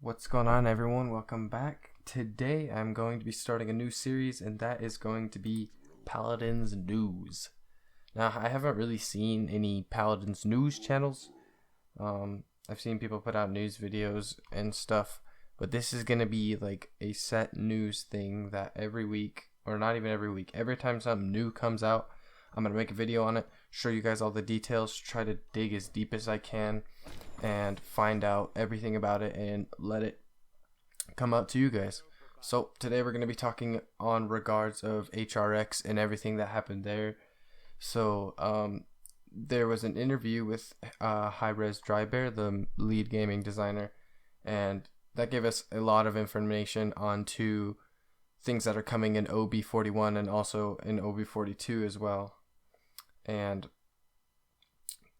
What's going on, everyone? Welcome back. Today I'm going to be starting a new series, and that is going to be Paladins News. Now, I haven't really seen any Paladins News channels. I've seen people put out news videos and stuff, but this is going to be like a set news thing that every week, or not even every week, every time something new comes out, I'm going to make a video on it, show you guys all the details, try to dig as deep as I can, and find out everything about it and let it come out to you guys. So today we're going to be talking on regards of hi-rez and everything that happened there. So there was an interview with hi-rez Drybear, the lead gaming designer, and that gave us a lot of information onto things that are coming in OB41 and also in OB42 as well. And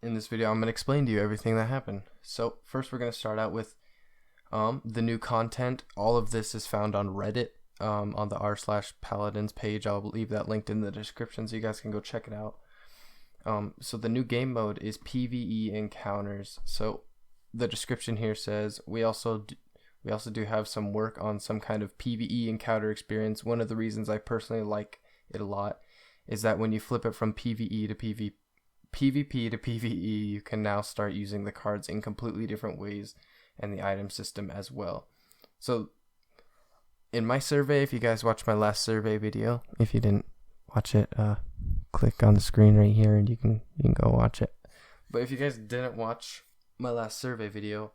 in this video I'm going to explain to you everything that happened. So first we're going to start out with the new content. All of this is found on Reddit, on the r/Paladins page. I'll leave that linked in the description so you guys can go check it out. So the new game mode is PvE encounters. So the description here says we also do have some work on some kind of PvE encounter experience. One of the reasons I personally like it a lot is that when you flip it from PvE to PvP to PvE, you can now start using the cards in completely different ways and the item system as well. So in my survey, if you guys watched my last survey video, if you didn't watch it, click on the screen right here and you can go watch it. But if you guys didn't watch my last survey video,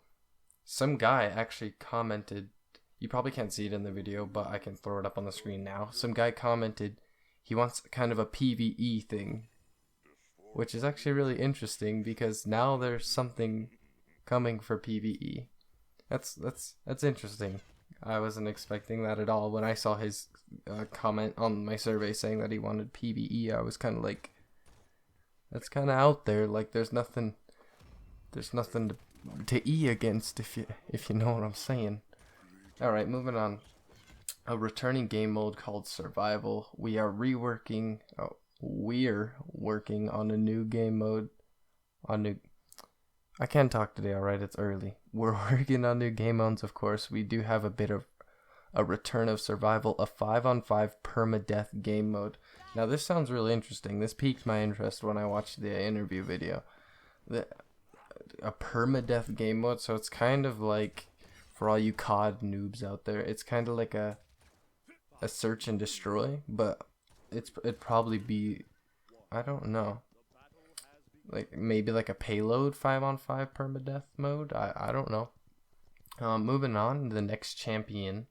some guy actually commented, you probably can't see it in the video, but I can throw it up on the screen now. Some guy commented he wants kind of a PvE thing, which is actually really interesting because now there's something coming for PvE. That's interesting. I wasn't expecting that at all. When I saw his comment on my survey saying that he wanted PvE, I was kind of like, that's kind of out there. Like there's nothing to E against, if you know what I'm saying. All right, moving on. A returning game mode called Survival. We're working on a new game mode. I can't talk today, alright, it's early. We're working on new game modes, of course. We do have a bit of a return of Survival, a 5-on-5 permadeath game mode. Now this sounds really interesting. This piqued my interest when I watched the interview video. A permadeath game mode, so it's kind of like, for all you COD noobs out there, it's kind of like a search and destroy, but it'd probably be, I don't know, like maybe like a payload 5-on-5 permadeath mode. I don't know. Moving on, the next champion,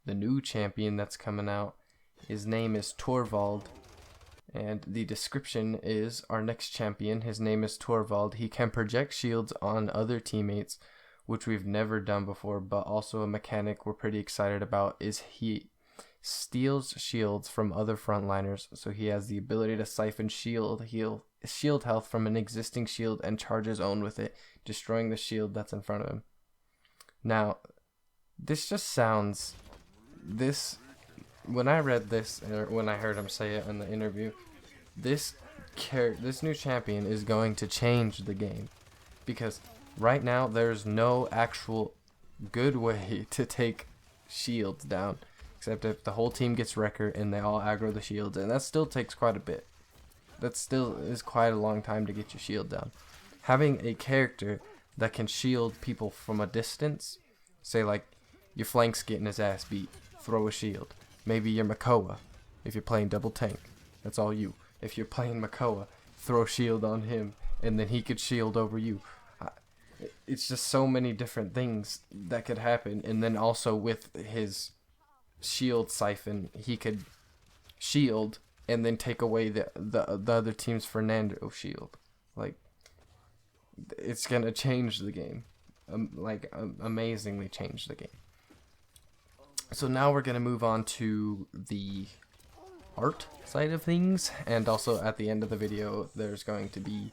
the new champion that's coming out, his name is Torvald, and the description is our next champion, his name is Torvald. He can project shields on other teammates, which we've never done before, but also a mechanic we're pretty excited about is he steals shields from other frontliners, so he has the ability to siphon shield health from an existing shield and charge his own with it, destroying the shield that's in front of him. Now, this just sounds, when I read this, or when I heard him say it in the interview, this new champion is going to change the game, because right now there's no actual good way to take shields down, except if the whole team gets wrecker and they all aggro the shields, and that still takes quite a bit. That still is quite a long time to get your shield down. Having a character that can shield people from a distance, say like your flank's getting his ass beat, throw a shield. Maybe your Makoa, if you're playing double tank, that's all you. If you're playing Makoa, throw a shield on him, and then he could shield over you. It's just so many different things that could happen, and then also with his shield siphon, he could shield and then take away the other team's Fernando shield. Like, it's gonna change the game, amazingly change the game. So now we're gonna move on to the art side of things, and also at the end of the video there's going to be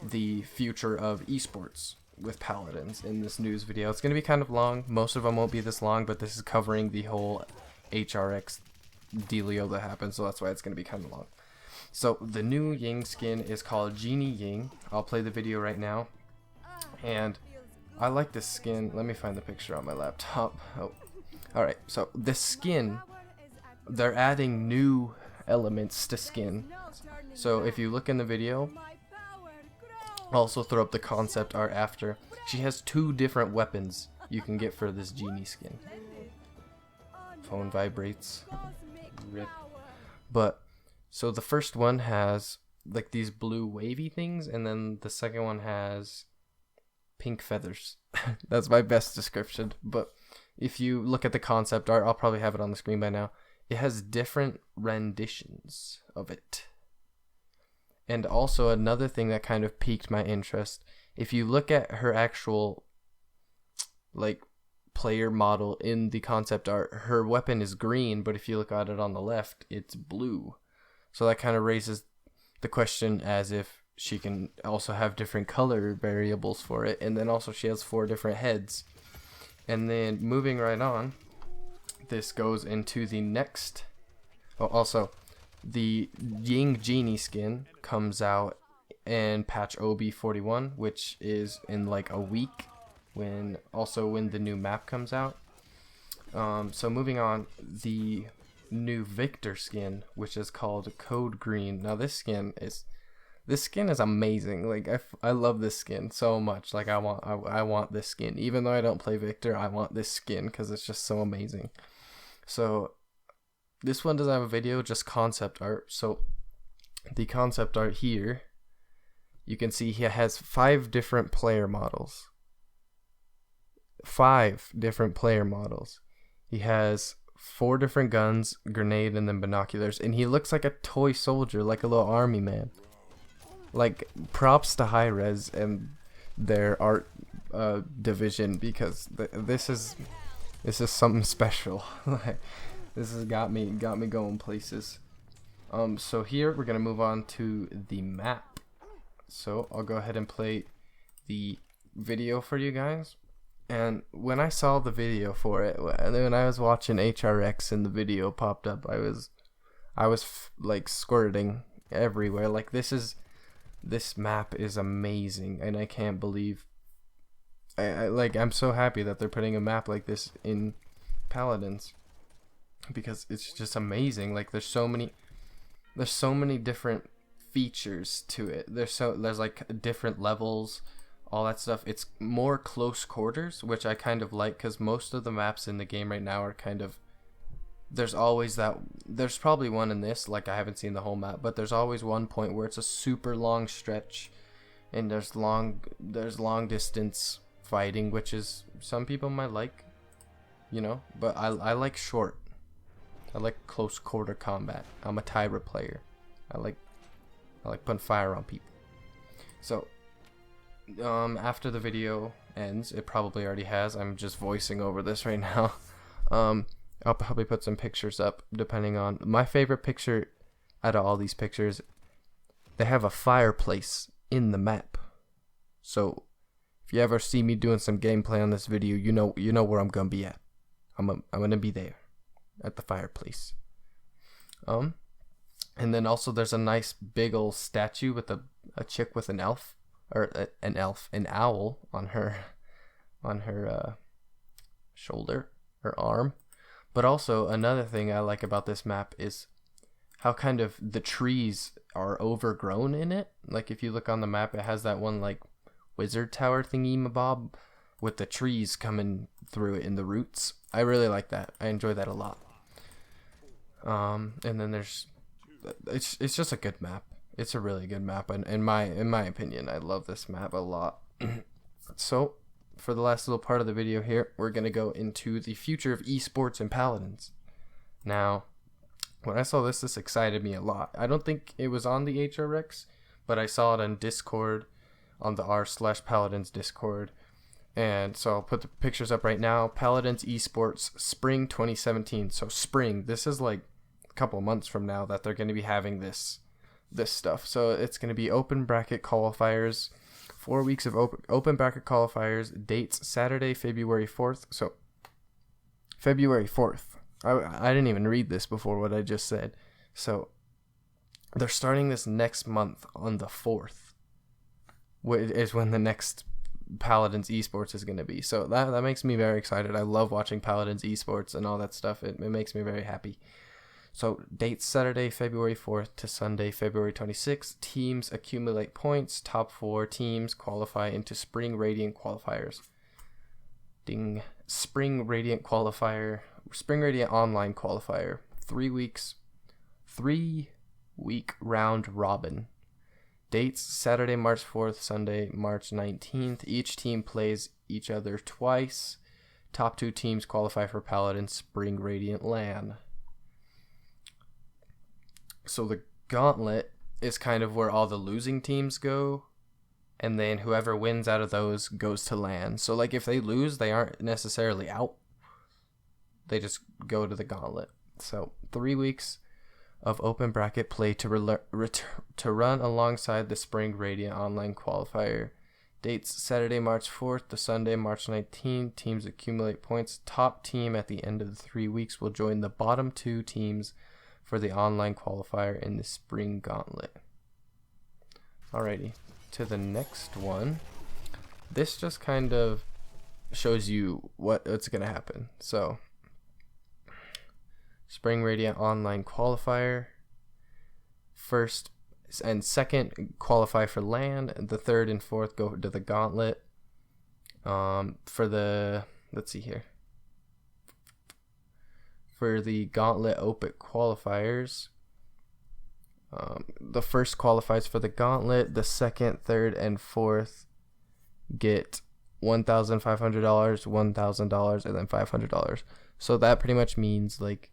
the future of esports with Paladins in this news video. It's going to be kind of long. Most of them won't be this long, but this is covering the whole hi-rez dealio that happened, so that's why it's going to be kind of long. So the new Ying skin is called Genie Ying. I'll play the video right now, and I like this skin. Let me find the picture on my laptop. Oh, alright. So this skin, they're adding new elements to skin. So if you look in the video, I'll also throw up the concept art after. She has 2 different weapons you can get for this genie skin. Phone vibrates. Rip. But so the first one has like these blue wavy things, and then the second one has pink feathers. That's my best description. But if you look at the concept art, I'll probably have it on the screen by now. It has different renditions of it. And also another thing that kind of piqued my interest, if you look at her actual like player model in the concept art, her weapon is green, but if you look at it on the left, it's blue. So that kind of raises the question as if she can also have different color variables for it, and then also she has 4 different heads. And then moving right on, this goes into the next. Oh, also the Ying Genie skin comes out in patch OB41, which is in like a week, when the new map comes out. So moving on, the new Victor skin, which is called Code Green. Now this skin is amazing. Like I love this skin so much. Like I want this skin, even though I don't play Victor. I want this skin because it's just so amazing. So this one doesn't have a video, just concept art. So the concept art here, you can see he has 5 different player models. 5 different player models. He has 4 different guns, grenade, and then binoculars, and he looks like a toy soldier, like a little army man. Like, props to hi-rez and their art division, because this is something special. Like, this has got me going places. So here we're gonna move on to the map. So I'll go ahead and play the video for you guys. And when I saw the video for it, when I was watching hi-rez and the video popped up, I was like squirting everywhere. Like this map is amazing, and I can't believe I'm so happy that they're putting a map like this in Paladins, because it's just amazing. Like there's so many different features to it. There's like different levels, all that stuff. It's more close quarters, which I kind of like, because most of the maps in the game right now are kind of, there's probably one in this, like I haven't seen the whole map, but there's always one point where it's a super long stretch, and there's long distance fighting, which is, some people might like, you know, but I like short. I like close quarter combat. I'm a hi-rez player. I like putting fire on people. So after the video ends, it probably already has, I'm just voicing over this right now, I'll probably put some pictures up, depending on my favorite picture out of all these pictures. They have a fireplace in the map, so if you ever see me doing some gameplay on this video, you know where I'm gonna be at. I'm gonna be there at the fireplace. And then also there's a nice big old statue with a chick with an owl on her shoulder, her arm. But also another thing I like about this map is how kind of the trees are overgrown in it. Like if you look on the map, it has that one like wizard tower thingy mabob with the trees coming through it in the roots. I really like that. I enjoy that a lot. And then it's just a good map. It's a really good map, and in my opinion, I love this map a lot. So for the last little part of the video here, we're gonna go into the future of esports and Paladins. Now, when I saw this excited me a lot. I don't think it was on the hi-rez, but I saw it on Discord, on the r/Paladins Discord. And so I'll put the pictures up right now. Paladins Esports Spring 2017. So spring, this is like a couple months from now that they're going to be having this stuff. So it's going to be open bracket qualifiers, 4 weeks of open bracket qualifiers, dates Saturday, February 4th. So February 4th. I didn't even read this before what I just said. So they're starting this next month on the 4th. Is when the next Paladins esports is going to be. So that makes me very excited. I love watching Paladins esports and all that stuff. It makes me very happy. So dates Saturday, February 4th to Sunday, February 26th. Teams accumulate points. Top 4 teams qualify into Spring Radiant qualifiers. Ding. Spring Radiant qualifier. Spring Radiant online qualifier. 3 weeks. 3-week round robin. Dates Saturday, March 4th, Sunday, March 19th. Each team plays each other twice. Top 2 teams qualify for Paladin Spring Radiant LAN. So the gauntlet is kind of where all the losing teams go, and then whoever wins out of those goes to LAN. So like if they lose, they aren't necessarily out. They just go to the gauntlet. So 3 weeks of open bracket play to run alongside the Spring Radiant online qualifier. Dates Saturday, March 4th to Sunday, March 19th. Teams accumulate points. Top team at the end of the 3 weeks will join the bottom 2 teams for the online qualifier in the Spring Gauntlet. Alrighty, to the next one. This just kind of shows you what's going to happen. So, Spring Radiant online qualifier. First and second qualify for LAN. The third and fourth go to the Gauntlet. For the, let's see here. For the Gauntlet Open qualifiers, the first qualifies for the Gauntlet. The second, third, and fourth get $1,500, $1,000, and then $500. So that pretty much means, like,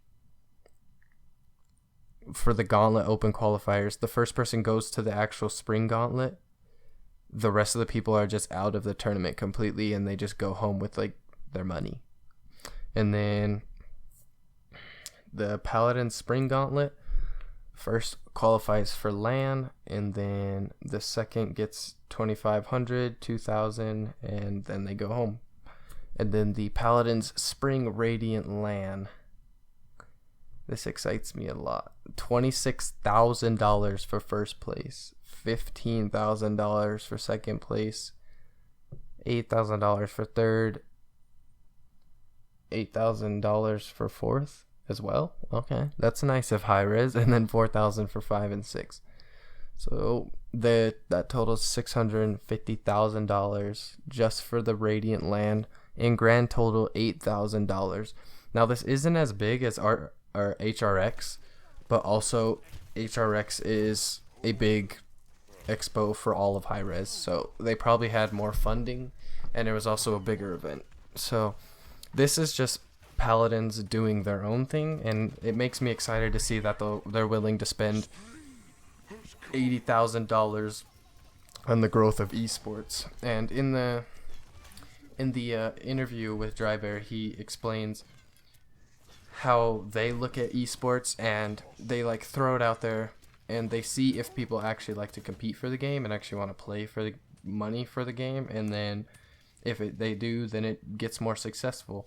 for the Gauntlet Open qualifiers, the first person goes to the actual Spring Gauntlet. The rest of the people are just out of the tournament completely, and they just go home with, like, their money. And then the Paladin Spring Gauntlet first qualifies for LAN, and then the second gets $2,500, $2,000, and then they go home. And then the Paladins Spring Radiant LAN. This excites me a lot. $26,000 for first place, $15,000 for second place, $8,000 for third, $8,000 for fourth as well. Okay, that's nice of hi-rez, and then $4,000 for 5 and 6. So that totals $650,000 just for the Radiant LAN. In grand total, $8,000. Now this isn't as big as our HRX, but also HRX is a big expo for all of hi-rez, so they probably had more funding, and it was also a bigger event. So this is just Paladins doing their own thing, and it makes me excited to see that they're willing to spend $80,000 on the growth of esports. And in the interview with Drybear, he explains how they look at esports, and they like throw it out there, and they see if people actually like to compete for the game and actually want to play for the money for the game, and then if they do, then it gets more successful.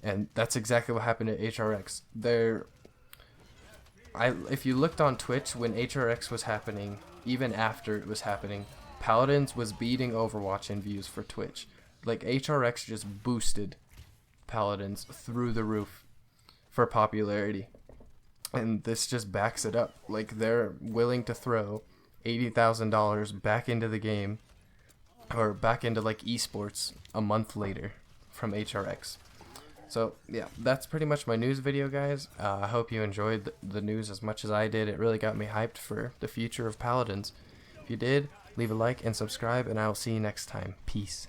And that's exactly what happened at HRX. If you looked on Twitch when HRX was happening, even after it was happening, Paladins was beating Overwatch in views for Twitch. Like, HRX just boosted Paladins through the roof for popularity. And this just backs it up. Like, they're willing to throw $80,000 back into the game, or back into like esports a month later from HRX. So yeah, that's pretty much my news video, guys. I hope you enjoyed the news as much as I did. It really got me hyped for the future of Paladins. If you did, leave a like and subscribe, and I will see you next time. Peace.